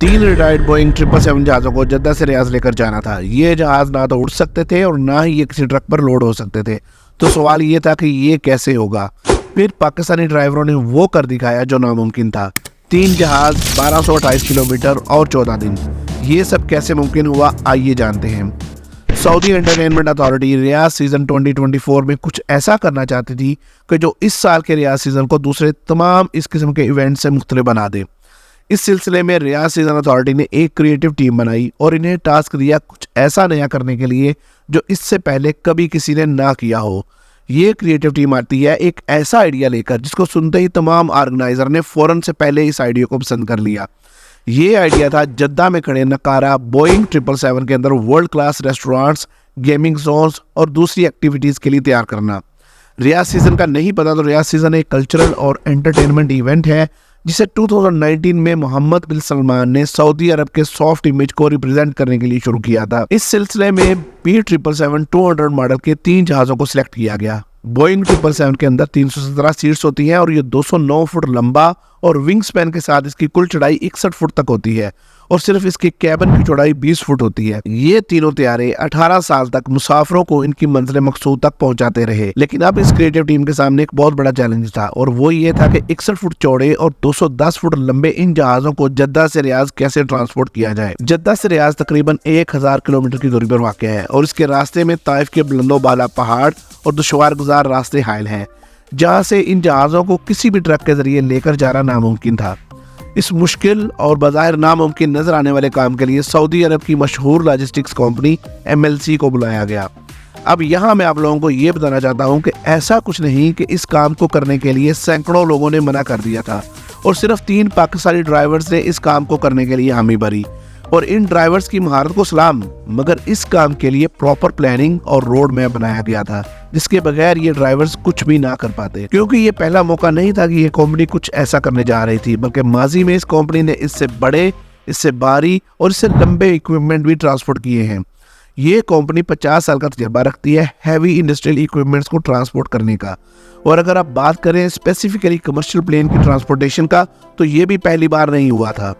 3 retired Boeing 777 जहाज़ों को जद्दा से रियाज लेकर जाना था। ये जहाज़ ना तो उड़ सकते थे और ना ही ये किसी ट्रक पर लोड हो सकते थे। तो सवाल ये था कि ये कैसे होगा। फिर पाकिस्तानी ड्राइवरों ने वो कर दिखाया जो नामुमकिन था। 3 जहाज़, 1228 किलोमीटर और 14 दिन। ये सब कैसे मुमकिन हुआ, आइए जानते हैं। सऊदी एंटरटेनमेंट अथॉरिटी रियाज सीजन 2024 में कुछ ऐसा करना चाहती थी कि जो इस साल के रियाज सीजन को दूसरे तमाम इस किस्म के इवेंट से मुख्तलिफ बना दे। इस सिलसिले में रियाज सीजन अथॉरिटी ने एक क्रिएटिव टीम बनाई और इन्हें टास्क दिया कुछ ऐसा नया करने के लिए जो इससे पहले कभी किसी ने ना किया हो। ये क्रिएटिव टीम आती है एक ऐसा आइडिया लेकर जिसको सुनते ही तमाम ऑर्गेनाइजर ने फौरन से पहले इस आइडिया को पसंद कर लिया। ये आइडिया था जद्दा में खड़े नकारा बोइंग 777 के अंदर world class restaurants, gaming zones और दूसरी एक्टिविटीज़ के लिए तैयार करना। रियाज सीजन का नहीं पता तो रियाज सीजन एक कल्चरल और एंटरटेनमेंट इवेंट है जिसे 2019 में मोहम्मद बिन सलमान ने सऊदी अरब के सॉफ्ट इमेज को रिप्रेजेंट करने के लिए शुरू किया था। इस सिलसिले में B777-200 मॉडल के 3 जहाज़ों को सिलेक्ट किया गया। बोइंग 777 के अंदर 317 सीट्स होती हैं और ये 209 फुट लंबा और विंग स्पैन के साथ इसकी कुल चौड़ाई 61 फुट तक होती है और सिर्फ इसके कैबिन की चौड़ाई 20 फुट होती है। ये तीनों तैयारे 18 साल तक मुसाफिरों को इनकी मंजिल मकसूद तक पहुंचाते रहे। लेकिन अब इस क्रिएटिव टीम के सामने एक बहुत बड़ा चैलेंज था और वो ये था कि 61 फुट चौड़े और 210 फुट लंबे इन जहाज़ों को जद्दा से रियाज कैसे ट्रांसपोर्ट किया जाए। जद्दा से रियाज तकरीबन 1000 किलोमीटर की दूरी पर वाक़ है और इसके रास्ते में ताइफ के बुलंदो बाला पहाड़ और दुश्वार गुजार रास्ते हायल हैं, जहाँ से इन जहाज़ों को किसी भी ट्रक के जरिए लेकर जाना नामुमकिन था। इस मुश्किल और बज़ाहिर नामुमकिन नजर आने वाले काम के लिए सऊदी अरब की मशहूर लॉजिस्टिक्स कंपनी MLC को बुलाया गया। अब यहाँ मैं आप लोगों को ये बताना चाहता हूँ कि ऐसा कुछ नहीं कि इस काम को करने के लिए सैकड़ों लोगों ने मना कर दिया था और सिर्फ 3 पाकिस्तानी ड्राइवर्स ने इस काम को करने के लिए हामी भरी। और इन ड्राइवर्स की महारत को सलाम, मगर इस काम के लिए प्रॉपर प्लानिंग और रोड मैप बनाया गया था जिसके बगैर ये ड्राइवर्स कुछ भी ना कर पाते। क्योंकि ये पहला मौका नहीं था कि ये कंपनी कुछ ऐसा करने जा रही थी, बल्कि माजी में इस कंपनी ने इससे बड़े, इससे भारी और इससे लंबे इक्विपमेंट भी ट्रांसपोर्ट किए हैं। ये कंपनी 50 साल का तजर्बा रखती है हैवी इंडस्ट्रियल इक्विपमेंट्स को ट्रांसपोर्ट करने का। और अगर आप बात करें स्पेसिफिकली कमर्शियल प्लेन की ट्रांसपोर्टेशन का, तो ये भी पहली बार नहीं हुआ था।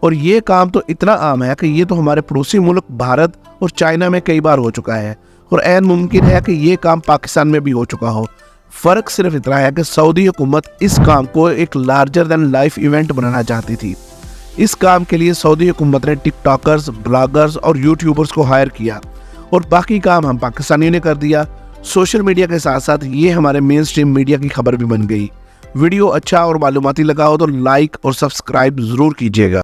और ये काम तो इतना आम है कि ये तो हमारे पड़ोसी मुल्क भारत और चाइना में कई बार हो चुका है और ऐन मुमकिन है कि ये काम पाकिस्तान में भी हो चुका हो। फ़र्क सिर्फ इतना है कि सऊदी हुकूमत इस काम को एक लार्जर देन लाइफ इवेंट बनाना चाहती थी। इस काम के लिए सऊदी हुकूमत ने टिकटॉकर्स, ब्लॉगर्स और यूट्यूबर्स को हायर किया और बाकी काम हम पाकिस्तानियों ने कर दिया। सोशल मीडिया के साथ साथ ये हमारे मेन स्ट्रीम मीडिया की खबर भी बन गई। वीडियो अच्छा और मालूमाती लगा हो तो लाइक और सब्सक्राइब ज़रूर कीजिएगा।